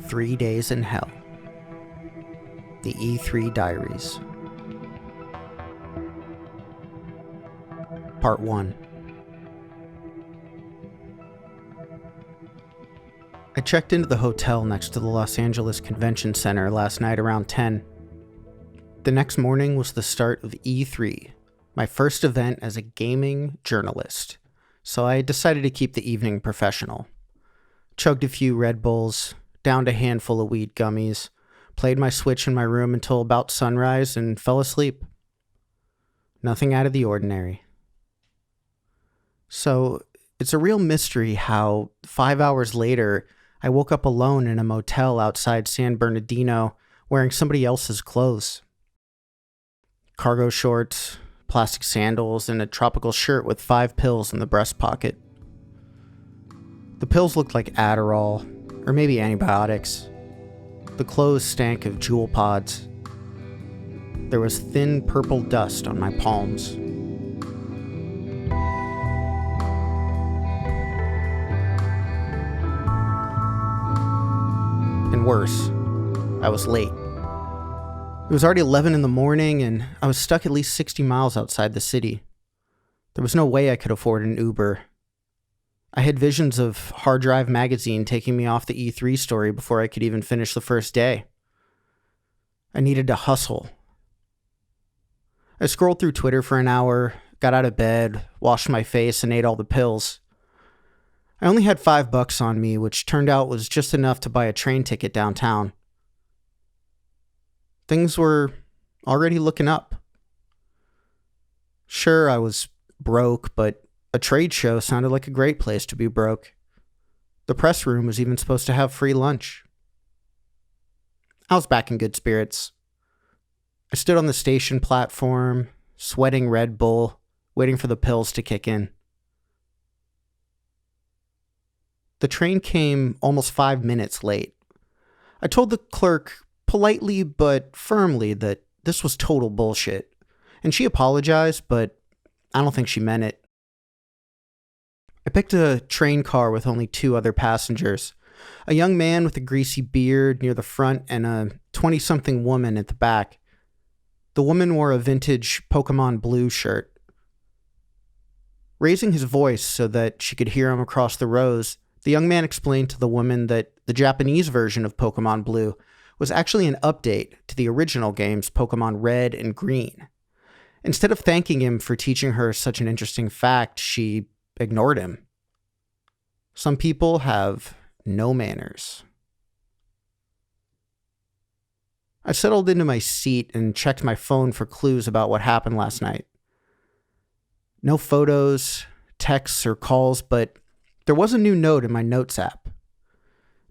3 Days in Hell. The E3 Diaries. Part 1. I checked into the hotel next to the Los Angeles Convention Center last night around 10. The next morning was the start of E3, my first event as a gaming journalist, so I decided to keep the evening professional. Chugged a few Red Bulls, downed a handful of weed gummies, played my Switch in my room until about sunrise, and fell asleep. Nothing out of the ordinary. So, it's a real mystery how 5 hours later, I woke up alone in a motel outside San Bernardino wearing somebody else's clothes. Cargo shorts, plastic sandals, and a tropical shirt with 5 pills in the breast pocket. The pills looked like Adderall, or maybe antibiotics. The clothes stank of jewel pods. There was thin purple dust on my palms. And worse, I was late. It was already 11 in the morning, and I was stuck at least 60 miles outside the city. There was no way I could afford an Uber. I had visions of Hard Drive magazine taking me off the E3 story before I could even finish the first day. I needed to hustle. I scrolled through Twitter for an hour, got out of bed, washed my face, and ate all the pills. I only had $5 on me, which turned out was just enough to buy a train ticket downtown. Things were already looking up. Sure, I was broke, but a trade show sounded like a great place to be broke. The press room was even supposed to have free lunch. I was back in good spirits. I stood on the station platform, sweating Red Bull, waiting for the pills to kick in. The train came almost 5 minutes late. I told the clerk politely but firmly that this was total bullshit, and she apologized, but I don't think she meant it. I picked a train car with only 2 other passengers, a young man with a greasy beard near the front and a 20-something woman at the back. The woman wore a vintage Pokemon Blue shirt. Raising his voice so that she could hear him across the rows, the young man explained to the woman that the Japanese version of Pokemon Blue was actually an update to the original games Pokemon Red and Green. Instead of thanking him for teaching her such an interesting fact, she ignored him. Some people have no manners. I settled into my seat and checked my phone for clues about what happened last night. No photos, texts, or calls, but there was a new note in my notes app.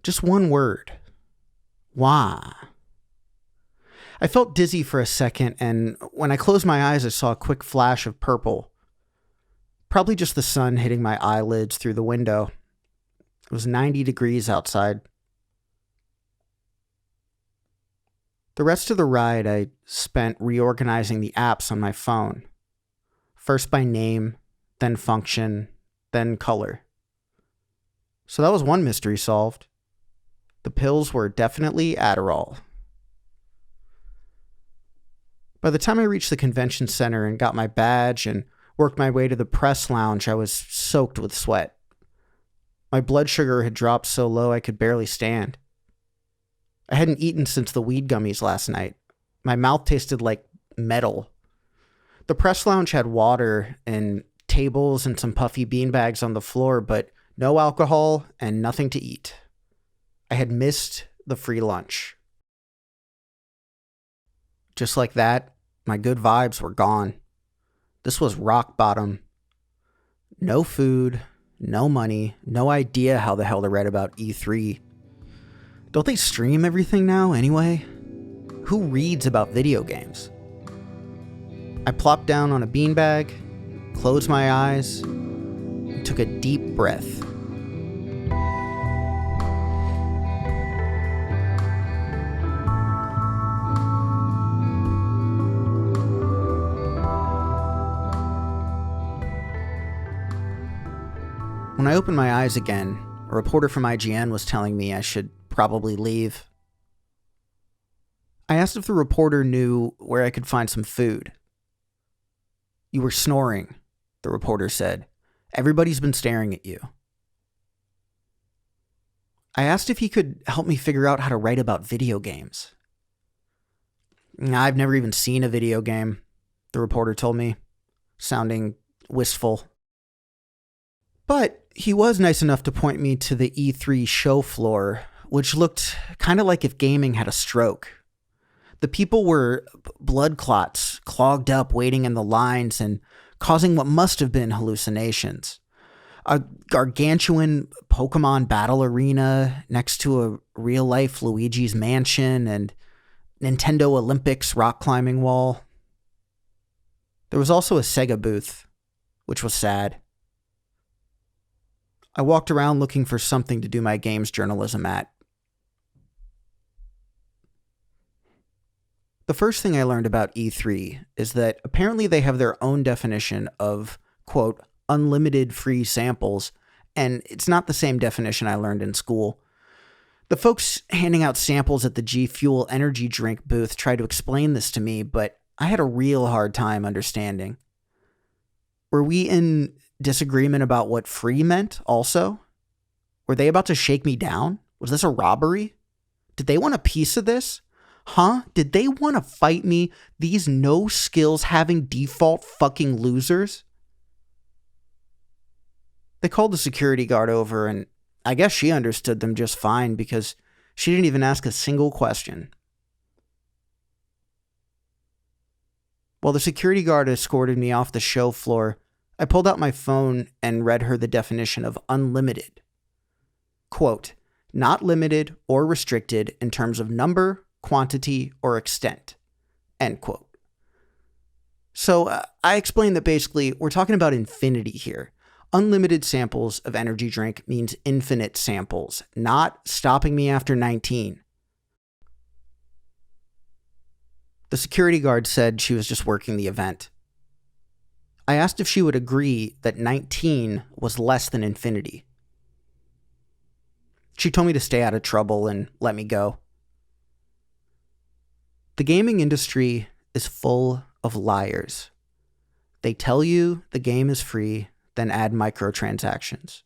Just one word. Why? I felt dizzy for a second, and when I closed my eyes, I saw a quick flash of purple. Probably just the sun hitting my eyelids through the window. It was 90 degrees outside. The rest of the ride I spent reorganizing the apps on my phone. First by name, then function, then color. So that was one mystery solved. The pills were definitely Adderall. By the time I reached the convention center and got my badge and worked my way to the press lounge, I was soaked with sweat. My blood sugar had dropped so low I could barely stand. I hadn't eaten since the weed gummies last night. My mouth tasted like metal. The press lounge had water and tables and some puffy beanbags on the floor, but no alcohol and nothing to eat. I had missed the free lunch. Just like that, my good vibes were gone. This was rock bottom. No food, no money, no idea how the hell to write about E3. Don't they stream everything now anyway? Who reads about video games? I plopped down on a beanbag, closed my eyes, and took a deep breath. When I opened my eyes again, a reporter from IGN was telling me I should probably leave. I asked if the reporter knew where I could find some food. You were snoring, the reporter said. Everybody's been staring at you. I asked if he could help me figure out how to write about video games. I've never even seen a video game, the reporter told me, sounding wistful. But he was nice enough to point me to the E3 show floor, which looked kind of like if gaming had a stroke. The people were blood clots, clogged up, waiting in the lines and causing what must have been hallucinations. A gargantuan Pokemon battle arena next to a real-life Luigi's Mansion and Nintendo Olympics rock climbing wall. There was also a Sega booth, which was sad. I walked around looking for something to do my games journalism at. The first thing I learned about E3 is that apparently they have their own definition of, quote, unlimited free samples, and it's not the same definition I learned in school. The folks handing out samples at the G Fuel energy drink booth tried to explain this to me, but I had a real hard time understanding. Were we in disagreement about what free meant also? Were they about to shake me down? Was this a robbery? Did they want a piece of this? Huh? Did they want to fight me, these no skills having default fucking losers? They called the security guard over, and I guess she understood them just fine because she didn't even ask a single question. While the security guard escorted me off the show floor, I pulled out my phone and read her the definition of unlimited. Quote, not limited or restricted in terms of number, quantity, or extent. End quote. So I explained that basically we're talking about infinity here. Unlimited samples of energy drink means infinite samples, not stopping me after 19. The security guard said she was just working the event. I asked if she would agree that 19 was less than infinity. She told me to stay out of trouble and let me go. The gaming industry is full of liars. They tell you the game is free, then add microtransactions.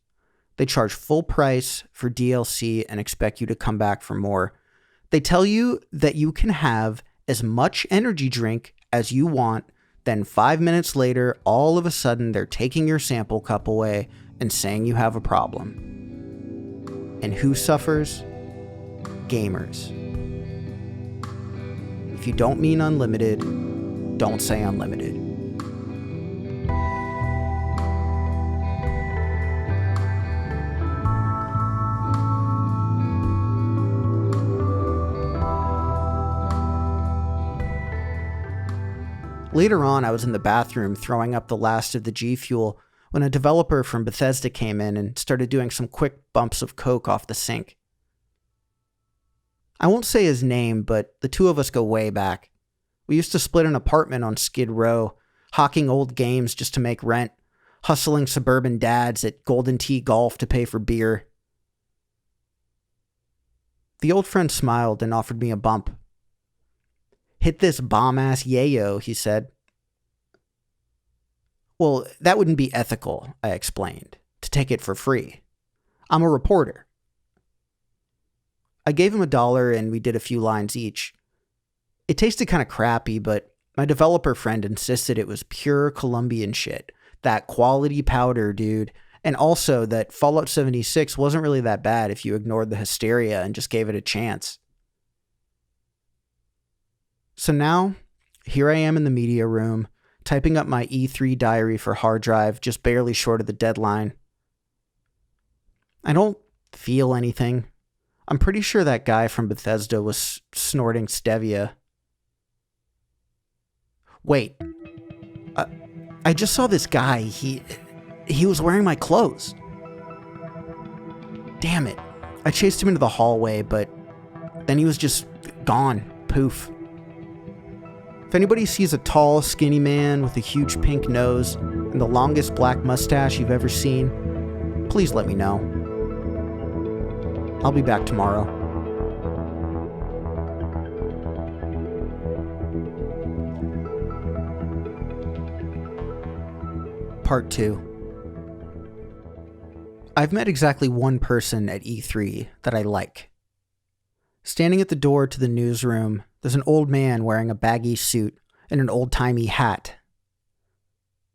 They charge full price for DLC and expect you to come back for more. They tell you that you can have as much energy drink as you want, then 5 minutes later, all of a sudden, they're taking your sample cup away and saying you have a problem. And who suffers? Gamers. If you don't mean unlimited, don't say unlimited. Later on, I was in the bathroom throwing up the last of the G Fuel when a developer from Bethesda came in and started doing some quick bumps of coke off the sink. I won't say his name, but the two of us go way back. We used to split an apartment on Skid Row, hawking old games just to make rent, hustling suburban dads at Golden Tee Golf to pay for beer. The old friend smiled and offered me a bump. Hit this bomb-ass yayo, he said. Well, that wouldn't be ethical, I explained, to take it for free. I'm a reporter. I gave him $1 and we did a few lines each. It tasted kind of crappy, but my developer friend insisted it was pure Colombian shit. That quality powder, dude. And also that Fallout 76 wasn't really that bad if you ignored the hysteria and just gave it a chance. So now, here I am in the media room, typing up my E3 diary for hard drive, just barely short of the deadline. I don't feel anything. I'm pretty sure that guy from Bethesda was snorting stevia. Wait. I just saw this guy. He was wearing my clothes. Damn it. I chased him into the hallway, but then he was just gone. Poof. If anybody sees a tall, skinny man with a huge pink nose and the longest black mustache you've ever seen, please let me know. I'll be back tomorrow. Part 2. I've met exactly one person at E3 that I like. Standing at the door to the newsroom, there's an old man wearing a baggy suit and an old-timey hat.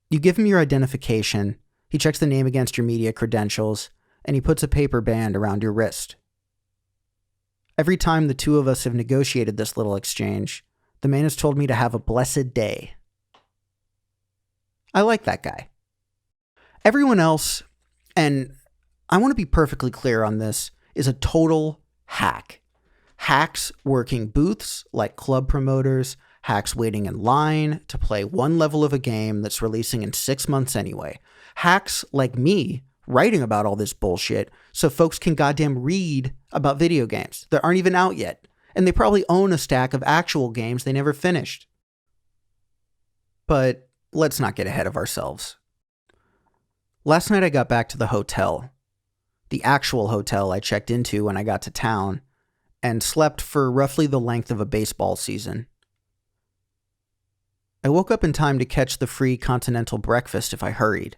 You give him your identification, he checks the name against your media credentials, and he puts a paper band around your wrist. Every time the two of us have negotiated this little exchange, the man has told me to have a blessed day. I like that guy. Everyone else, and I want to be perfectly clear on this, is a total hack. Hacks working booths like club promoters, hacks waiting in line to play one level of a game that's releasing in 6 months anyway. Hacks like me writing about all this bullshit so folks can goddamn read about video games that aren't even out yet. And they probably own a stack of actual games they never finished. But let's not get ahead of ourselves. Last night I got back to the hotel. The actual hotel I checked into when I got to town, and slept for roughly the length of a baseball season. I woke up in time to catch the free continental breakfast if I hurried.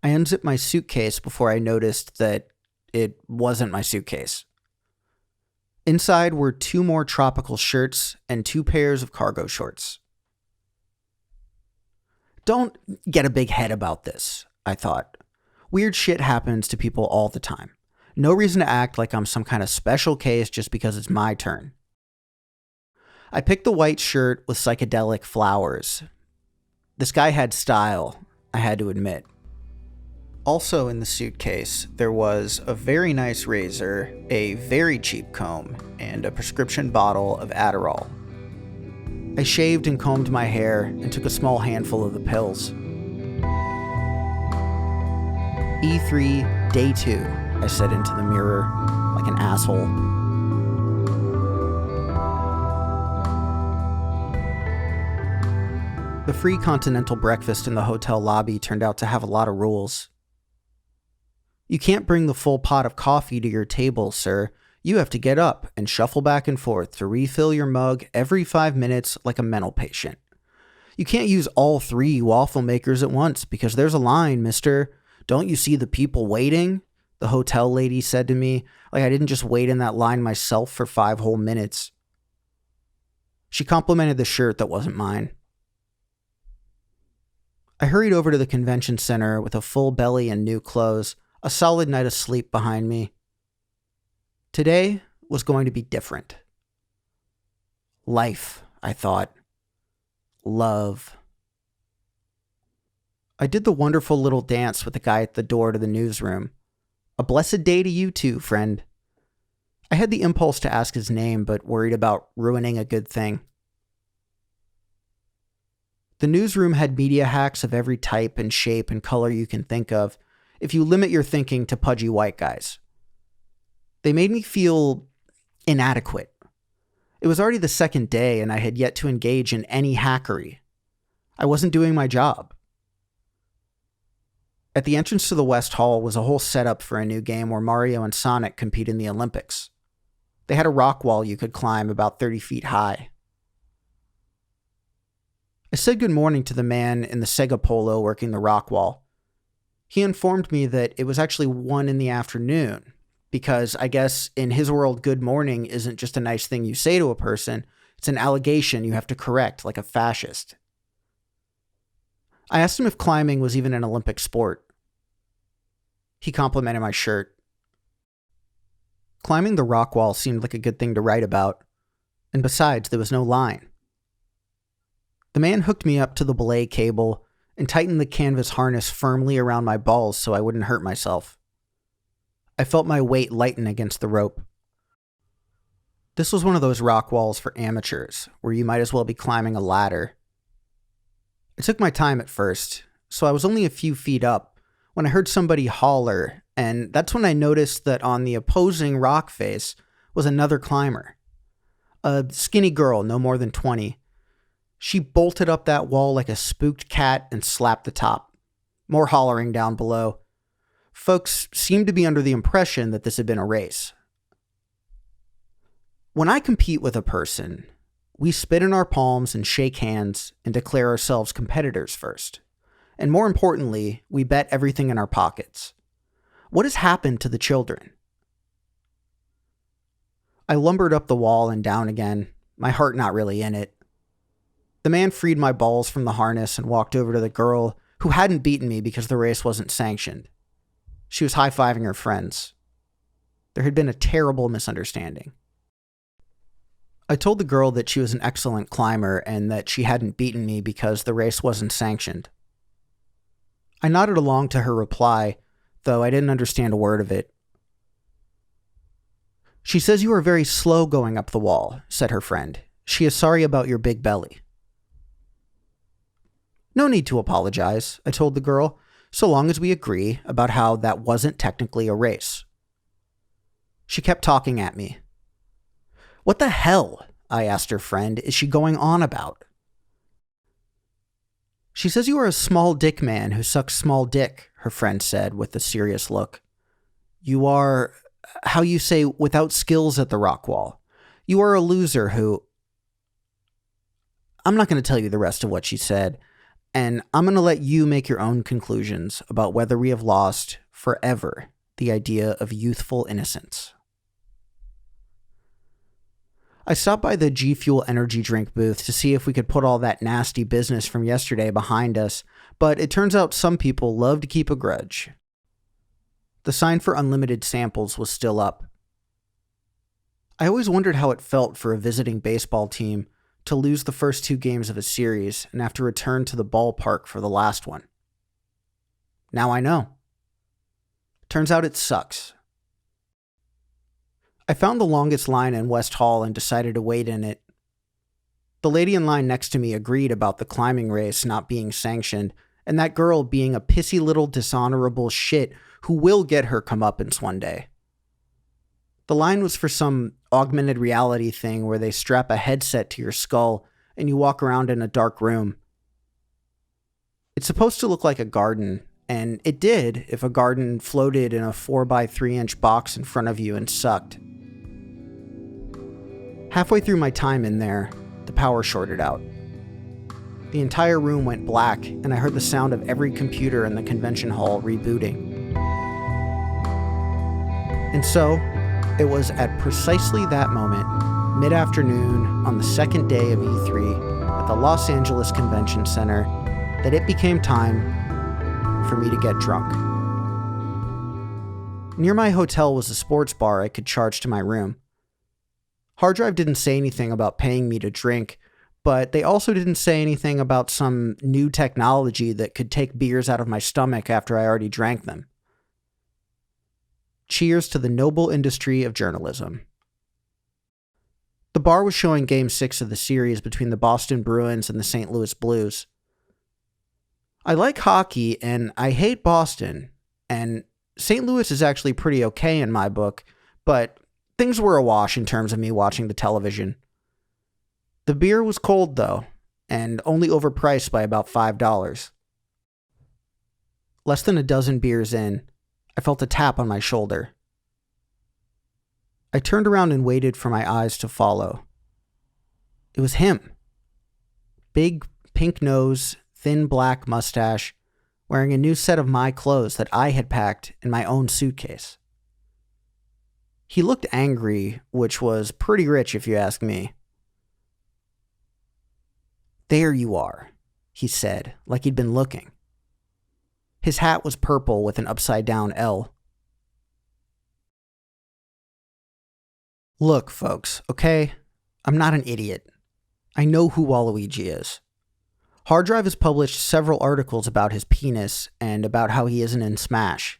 I unzipped my suitcase before I noticed that it wasn't my suitcase. Inside were 2 more tropical shirts and 2 pairs of cargo shorts. Don't get a big head about this, I thought. Weird shit happens to people all the time. No reason to act like I'm some kind of special case just because it's my turn. I picked the white shirt with psychedelic flowers. This guy had style, I had to admit. Also in the suitcase, there was a very nice razor, a very cheap comb, and a prescription bottle of Adderall. I shaved and combed my hair and took a small handful of the pills. E3, Day 2, I said into the mirror, like an asshole. The free continental breakfast in the hotel lobby turned out to have a lot of rules. You can't bring the full pot of coffee to your table, sir. You have to get up and shuffle back and forth to refill your mug every 5 minutes like a mental patient. You can't use all 3 waffle makers at once because there's a line, mister. Don't you see the people waiting? The hotel lady said to me, like I didn't just wait in that line myself for 5 whole minutes. She complimented the shirt that wasn't mine. I hurried over to the convention center with a full belly and new clothes, a solid night of sleep behind me. Today was going to be different. Life, I thought. Love. I did the wonderful little dance with the guy at the door to the newsroom. A blessed day to you too, friend. I had the impulse to ask his name, but worried about ruining a good thing. The newsroom had media hacks of every type and shape and color you can think of, if you limit your thinking to pudgy white guys. They made me feel inadequate. It was already the second day and I had yet to engage in any hackery. I wasn't doing my job. At the entrance to the West Hall was a whole setup for a new game where Mario and Sonic compete in the Olympics. They had a rock wall you could climb about 30 feet high. I said good morning to the man in the Sega Polo working the rock wall. He informed me that it was actually 1 in the afternoon, because I guess in his world, good morning isn't just a nice thing you say to a person, it's an allegation you have to correct like a fascist. I asked him if climbing was even an Olympic sport. He complimented my shirt. Climbing the rock wall seemed like a good thing to write about, and besides, there was no line. The man hooked me up to the belay cable and tightened the canvas harness firmly around my balls so I wouldn't hurt myself. I felt my weight lighten against the rope. This was one of those rock walls for amateurs, where you might as well be climbing a ladder. I took my time at first, so I was only a few feet up when I heard somebody holler, and that's when I noticed that on the opposing rock face was another climber. A skinny girl, no more than 20. She bolted up that wall like a spooked cat and slapped the top. More hollering down below. Folks seemed to be under the impression that this had been a race. When I compete with a person, we spit in our palms and shake hands and declare ourselves competitors first. And more importantly, we bet everything in our pockets. What has happened to the children? I lumbered up the wall and down again, my heart not really in it. The man freed my balls from the harness and walked over to the girl who hadn't beaten me because the race wasn't sanctioned. She was high-fiving her friends. There had been a terrible misunderstanding. I told the girl that she was an excellent climber and that she hadn't beaten me because the race wasn't sanctioned. I nodded along to her reply, though I didn't understand a word of it. "She says you are very slow going up the wall," said her friend. "She is sorry about your big belly." "No need to apologize," I told the girl, "so long as we agree about how that wasn't technically a race." She kept talking at me. "What the hell," I asked her friend, "is she going on about?" "She says you are a small dick man who sucks small dick," her friend said with a serious look. "You are, how you say, without skills at the rock wall. You are a loser who..." I'm not going to tell you the rest of what she said, and I'm going to let you make your own conclusions about whether we have lost, forever, the idea of youthful innocence. I stopped by the G Fuel energy drink booth to see if we could put all that nasty business from yesterday behind us, but it turns out some people love to keep a grudge. The sign for unlimited samples was still up. I always wondered how it felt for a visiting baseball team to lose the first 2 games of a series and have to return to the ballpark for the last one. Now I know. Turns out it sucks. I found the longest line in West Hall and decided to wait in it. The lady in line next to me agreed about the climbing race not being sanctioned, and that girl being a pissy little dishonorable shit who will get her comeuppance one day. The line was for some augmented reality thing where they strap a headset to your skull and you walk around in a dark room. It's supposed to look like a garden, and it did if a garden floated in a 4x3-inch box in front of you and sucked. Halfway through my time in there, the power shorted out. The entire room went black, and I heard the sound of every computer in the convention hall rebooting. And so, it was at precisely that moment, mid-afternoon, on the second day of E3 at the Los Angeles Convention Center, that it became time for me to get drunk. Near my hotel was a sports bar I could charge to my room. Hard Drive didn't say anything about paying me to drink, but they also didn't say anything about some new technology that could take beers out of my stomach after I already drank them. Cheers to the noble industry of journalism. The bar was showing Game 6 of the series between the Boston Bruins and the St. Louis Blues. I like hockey, and I hate Boston, and St. Louis is actually pretty okay in my book, but things were awash in terms of me watching the television. The beer was cold, though, and only overpriced by about $5. Less than a dozen beers in, I felt a tap on my shoulder. I turned around and waited for my eyes to follow. It was him. Big, pink nose, thin black mustache, wearing a new set of my clothes that I had packed in my own suitcase. He looked angry, which was pretty rich if you ask me. "There you are," he said, like he'd been looking. His hat was purple with an upside-down L. Look, folks, okay? I'm not an idiot. I know who Waluigi is. Hard Drive has published several articles about his penis and about how he isn't in Smash.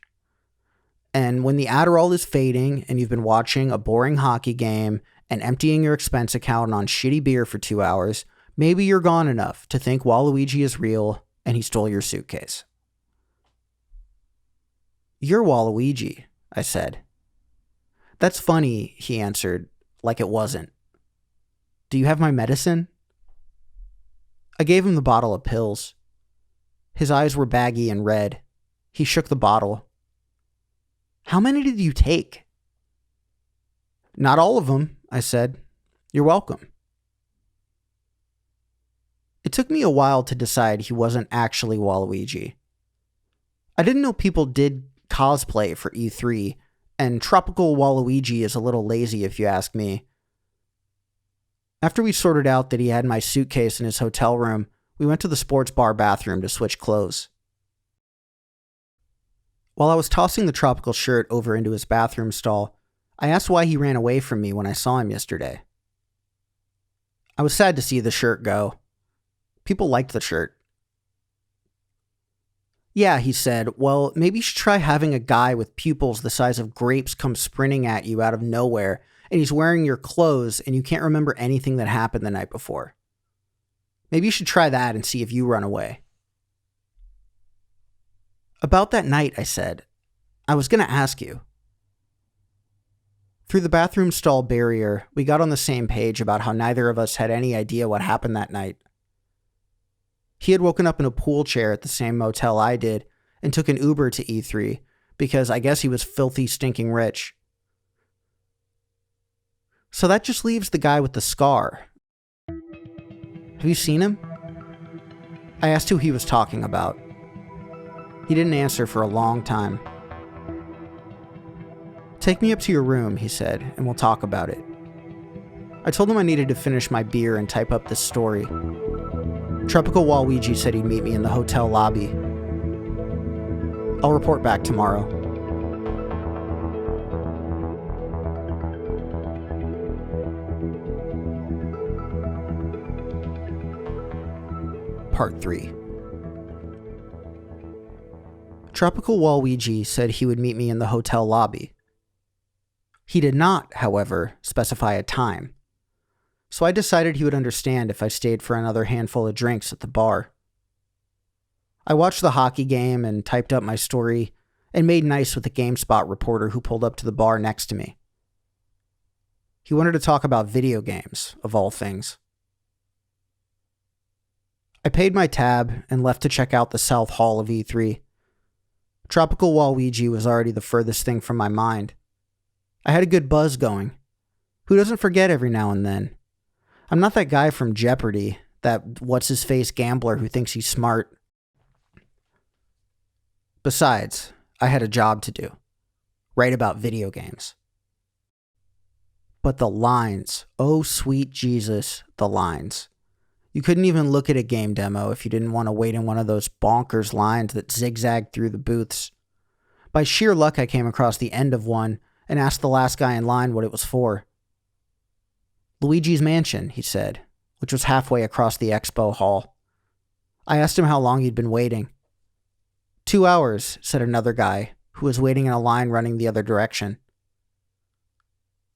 And when the Adderall is fading and you've been watching a boring hockey game and emptying your expense account on shitty beer for 2 hours, maybe you're gone enough to think Waluigi is real and he stole your suitcase. "You're Waluigi," I said. "That's funny," he answered, like it wasn't. "Do you have my medicine?" I gave him the bottle of pills. His eyes were baggy and red. He shook the bottle. "How many did you take?" "Not all of them," I said. "You're welcome." It took me a while to decide he wasn't actually Waluigi. I didn't know people did cosplay for E3, and Tropical Waluigi is a little lazy if you ask me. After we sorted out that he had my suitcase in his hotel room, we went to the sports bar bathroom to switch clothes. While I was tossing the tropical shirt over into his bathroom stall, I asked why he ran away from me when I saw him yesterday. I was sad to see the shirt go. People liked the shirt. Yeah, he said, well, maybe you should try having a guy with pupils the size of grapes come sprinting at you out of nowhere, and he's wearing your clothes and you can't remember anything that happened the night before. Maybe you should try that and see if you run away. About that night, I said, I was going to ask you. Through the bathroom stall barrier, we got on the same page about how neither of us had any idea what happened that night. He had woken up in a pool chair at the same motel I did and took an Uber to E3 because I guess he was filthy stinking rich. So that just leaves the guy with the scar. Have you seen him? I asked who he was talking about. He didn't answer for a long time. Take me up to your room, he said, and we'll talk about it. I told him I needed to finish my beer and type up this story. Tropical Waluigi said he'd meet me in the hotel lobby. I'll report back tomorrow. Part 3. Tropical Waluigi said he would meet me in the hotel lobby. He did not, however, specify a time, so I decided he would understand if I stayed for another handful of drinks at the bar. I watched the hockey game and typed up my story and made nice with the GameSpot reporter who pulled up to the bar next to me. He wanted to talk about video games, of all things. I paid my tab and left to check out the South Hall of E3. Tropical Waluigi was already the furthest thing from my mind. I had a good buzz going. Who doesn't forget every now and then? I'm not that guy from Jeopardy, that what's-his-face gambler who thinks he's smart. Besides, I had a job to do. Write about video games. But the lines, oh sweet Jesus, the lines. You couldn't even look at a game demo if you didn't want to wait in one of those bonkers lines that zigzagged through the booths. By sheer luck, I came across the end of one and asked the last guy in line what it was for. Luigi's Mansion, he said, which was halfway across the expo hall. I asked him how long he'd been waiting. 2 hours, said another guy, who was waiting in a line running the other direction.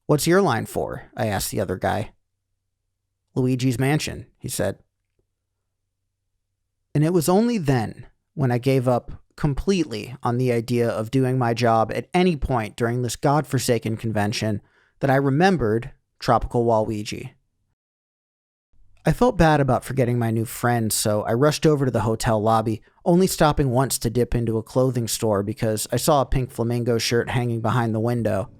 What's your line for? I asked the other guy. Luigi's Mansion, he said. And it was only then, when I gave up completely on the idea of doing my job at any point during this godforsaken convention, that I remembered Tropical Waluigi. I felt bad about forgetting my new friend, so I rushed over to the hotel lobby, only stopping once to dip into a clothing store because I saw a pink flamingo shirt hanging behind the window.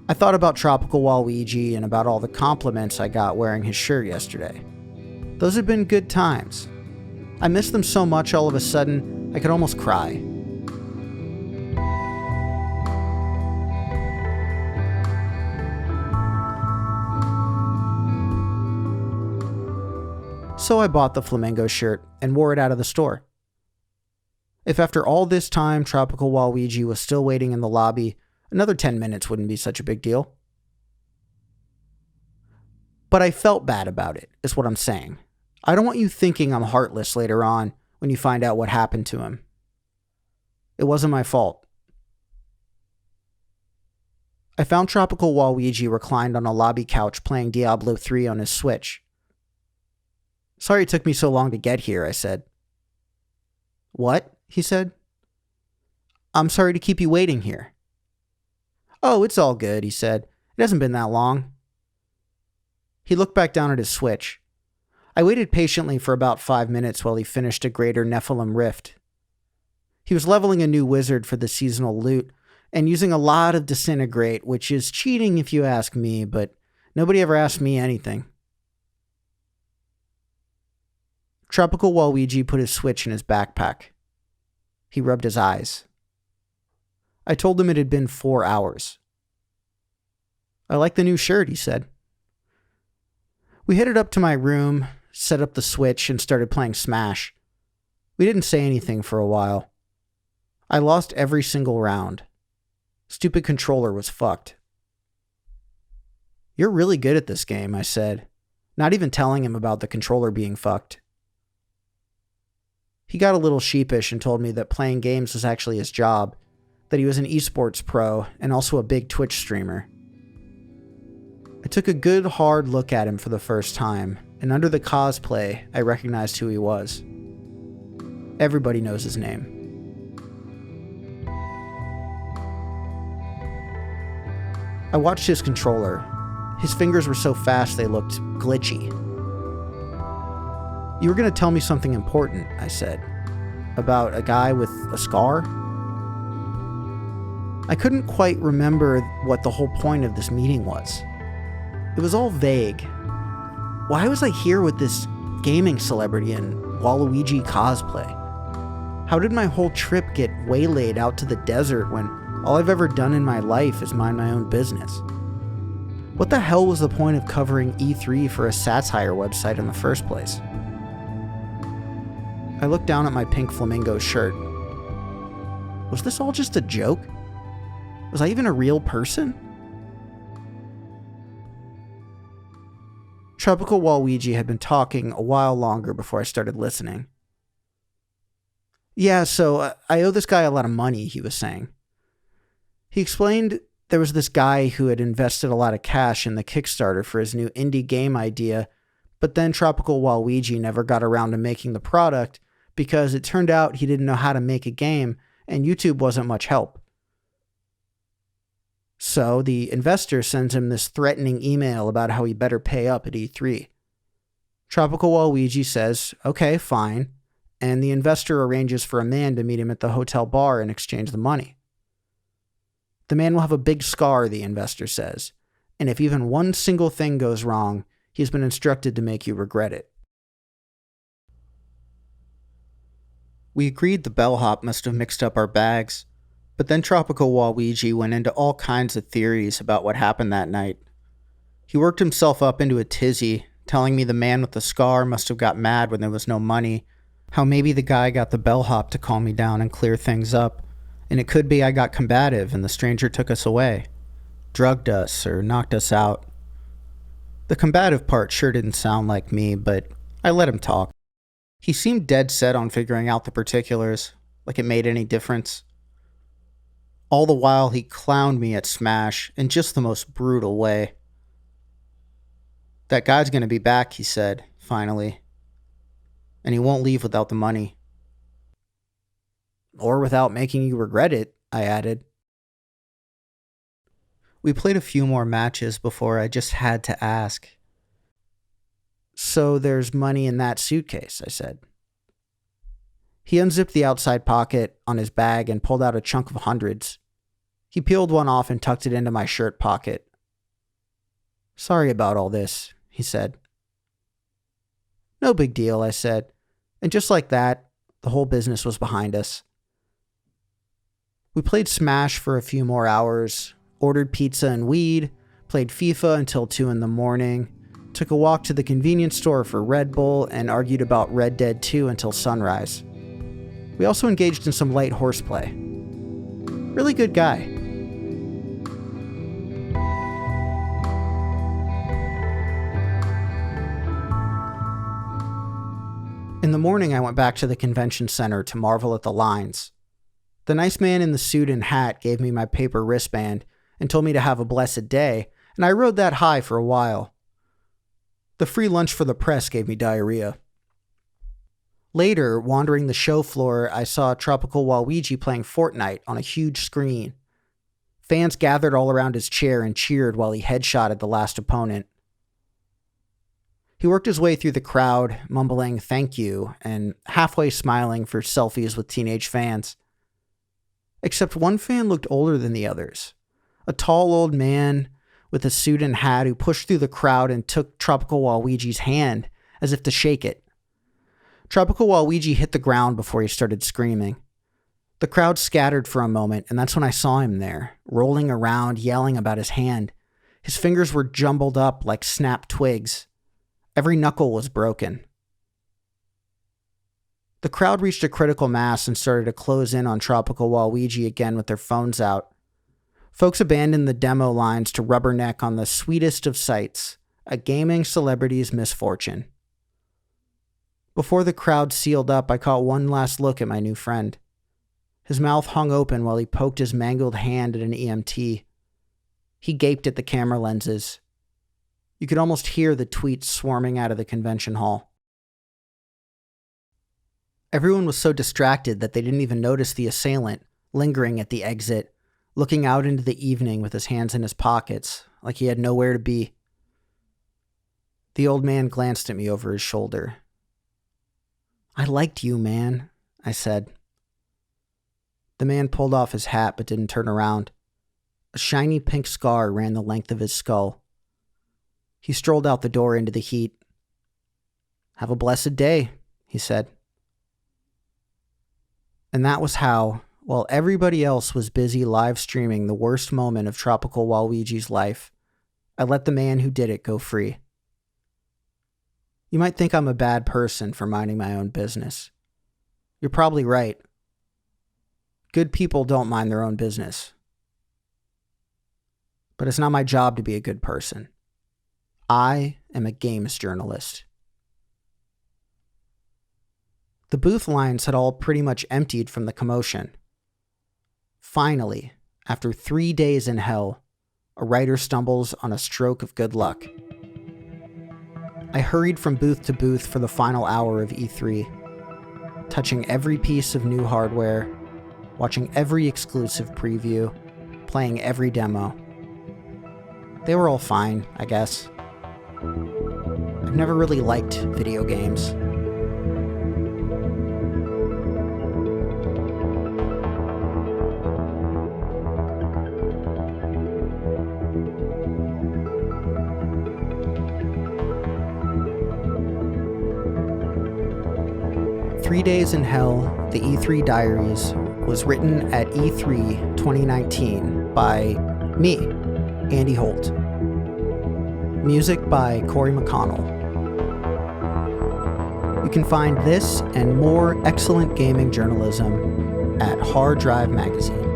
I thought about Tropical Waluigi and about all the compliments I got wearing his shirt yesterday. Those had been good times. I missed them so much all of a sudden, I could almost cry. So I bought the flamingo shirt and wore it out of the store. If after all this time Tropical Waluigi was still waiting in the lobby, another 10 minutes wouldn't be such a big deal. But I felt bad about it, is what I'm saying. I don't want you thinking I'm heartless later on when you find out what happened to him. It wasn't my fault. I found Tropical Waluigi reclined on a lobby couch playing Diablo 3 on his Switch. Sorry it took me so long to get here, I said. What? He said. I'm sorry to keep you waiting here. Oh, it's all good, he said. It hasn't been that long. He looked back down at his Switch. I waited patiently for about 5 minutes while he finished a Greater Nephilim Rift. He was leveling a new wizard for the seasonal loot and using a lot of Disintegrate, which is cheating if you ask me, but nobody ever asked me anything. Tropical Waluigi put his Switch in his backpack. He rubbed his eyes. I told him it had been 4 hours. I like the new shirt, he said. We headed up to my room, set up the Switch, and started playing Smash. We didn't say anything for a while. I lost every single round. Stupid controller was fucked. You're really good at this game, I said, not even telling him about the controller being fucked. He got a little sheepish and told me that playing games was actually his job, that he was an esports pro and also a big Twitch streamer. I took a good hard look at him for the first time, and under the cosplay, I recognized who he was. Everybody knows his name. I watched his controller. His fingers were so fast they looked glitchy. You were going to tell me something important, I said. About a guy with a scar? I couldn't quite remember what the whole point of this meeting was. It was all vague. Why was I here with this gaming celebrity in Waluigi cosplay? How did my whole trip get waylaid out to the desert when all I've ever done in my life is mind my own business? What the hell was the point of covering E3 for a satire website in the first place? I looked down at my pink flamingo shirt. Was this all just a joke? Was I even a real person? Tropical Waluigi had been talking a while longer before I started listening. Yeah, so I owe this guy a lot of money, he was saying. He explained there was this guy who had invested a lot of cash in the Kickstarter for his new indie game idea, but then Tropical Waluigi never got around to making the product because it turned out he didn't know how to make a game and YouTube wasn't much help. So the investor sends him this threatening email about how he better pay up at E3. Tropical Waluigi says, okay, fine, and the investor arranges for a man to meet him at the hotel bar and exchange the money. The man will have a big scar, the investor says, and if even one single thing goes wrong, he's been instructed to make you regret it. We agreed the bellhop must have mixed up our bags, but then Tropical Waluigi went into all kinds of theories about what happened that night. He worked himself up into a tizzy, telling me the man with the scar must have got mad when there was no money, how maybe the guy got the bellhop to calm me down and clear things up, and it could be I got combative and the stranger took us away, drugged us or knocked us out. The combative part sure didn't sound like me, but I let him talk. He seemed dead set on figuring out the particulars, like it made any difference. All the while, he clowned me at Smash in just the most brutal way. That guy's gonna be back, he said, finally. And he won't leave without the money. Or without making you regret it, I added. We played a few more matches before I just had to ask. So there's money in that suitcase, I said. He unzipped the outside pocket on his bag and pulled out a chunk of hundreds. He peeled one off and tucked it into my shirt pocket. Sorry about all this, he said. No big deal, I said. And just like that, the whole business was behind us. We played Smash for a few more hours, ordered pizza and weed, played FIFA until 2 a.m, took a walk to the convenience store for Red Bull, and argued about Red Dead 2 until sunrise. We also engaged in some light horseplay. Really good guy. In the morning, I went back to the convention center to marvel at the lines. The nice man in the suit and hat gave me my paper wristband and told me to have a blessed day, and I rode that high for a while. The free lunch for the press gave me diarrhea. Later, wandering the show floor, I saw Tropical Waluigi playing Fortnite on a huge screen. Fans gathered all around his chair and cheered while he headshotted the last opponent. He worked his way through the crowd, mumbling thank you, and halfway smiling for selfies with teenage fans. Except one fan looked older than the others. A tall old man with a suit and hat who pushed through the crowd and took Tropical Waluigi's hand as if to shake it. Tropical Waluigi hit the ground before he started screaming. The crowd scattered for a moment, and that's when I saw him there, rolling around, yelling about his hand. His fingers were jumbled up like snapped twigs. Every knuckle was broken. The crowd reached a critical mass and started to close in on Tropical Waluigi again with their phones out. Folks abandoned the demo lines to rubberneck on the sweetest of sights, a gaming celebrity's misfortune. Before the crowd sealed up, I caught one last look at my new friend. His mouth hung open while he poked his mangled hand at an EMT. He gaped at the camera lenses. You could almost hear the tweets swarming out of the convention hall. Everyone was so distracted that they didn't even notice the assailant lingering at the exit, looking out into the evening with his hands in his pockets, like he had nowhere to be. The old man glanced at me over his shoulder. "I liked you, man," I said. The man pulled off his hat but didn't turn around. A shiny pink scar ran the length of his skull. He strolled out the door into the heat. "Have a blessed day," he said. And that was how, while everybody else was busy live streaming the worst moment of Tropical Waluigi's life, I let the man who did it go free. You might think I'm a bad person for minding my own business. You're probably right. Good people don't mind their own business. But it's not my job to be a good person. I am a games journalist. The booth lines had all pretty much emptied from the commotion. Finally, after 3 days in hell, a writer stumbles on a stroke of good luck. I hurried from booth to booth for the final hour of E3, touching every piece of new hardware, watching every exclusive preview, playing every demo. They were all fine, I guess. I've never really liked video games. "3 Days in Hell, the E3 Diaries" was written at E3 2019 by me, Andy Holt. Music by Corey McConnell. You can find this and more excellent gaming journalism at Hard Drive Magazine.